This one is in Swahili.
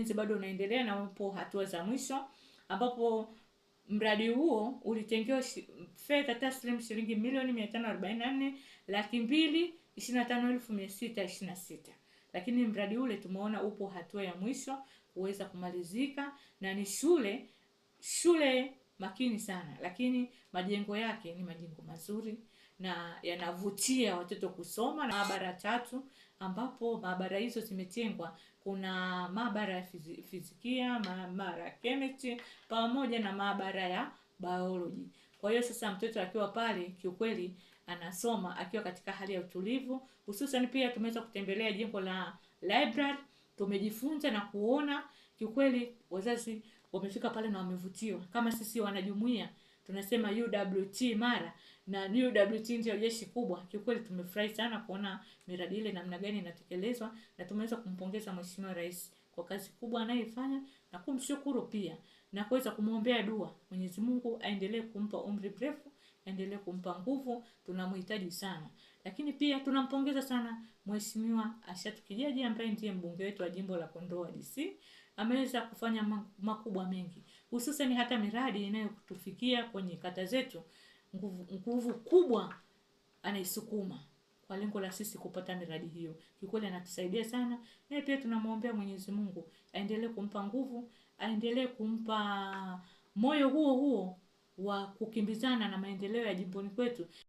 ujenzi bado unaendelea na upo hatua za mwisho, ambapo mradi huo ulitengewa fedha taslim shilingi milioni 544,225,626. Lakini mradi ule tumeona upo hatua ya mwisho kuweza kumalizika, na ni shule makini sana, lakini majengo yake ni majengo mazuri na yanavutia watoto kusoma. Na maabara 3, ambapo maabara hizo zimetengwa. Kuna maabara ya fizikia, maabara ya chemistry, pamoja na maabara ya biology. Kwa hiyo sasa mtoto akiwa pale kiukweli anasoma akiwa katika hali ya utulivu. Hususan pia tumeweza kutembelea jengo la library, tumejifunza na kuona kiukweli wazazi wamefika pale na wamevutiwa. Kama sisi wanajumuiya tunasema UWT Mara, na UWT ndio jeshi kubwa. Kiukweli tumefurahi sana kuona miradi ile namna gani inatekelezwa, na tumeweza kumpongeza Mheshimiwa Rais kwa kazi kubwa anayoifanya na kumshukuru pia na kuweza kumuombea dua. Mwenyezi Mungu aendelee kumpa umri mrefu, aendelee kumpa nguvu, tunamhitaji sana. Lakini pia tunampongeza sana Mheshimiwa Ashatu Kijaji ambaye ndiye mbunge wetu wa jimbo la Kondoa DC. Ameweza kufanya makubwa mengi, hususan hata miradi inayotufikia kwenye kata zetu. Nguvu kubwa anaisukuma kwa lengo la sisi kupata miradi hiyo. Kikweli anatusaidia sana, na pia tunamwombea Mwenyezi Mungu aendelee kumpa nguvu, aendelee kumpa moyo huo wa kukimbizana na maendeleo ya jimboni kwetu.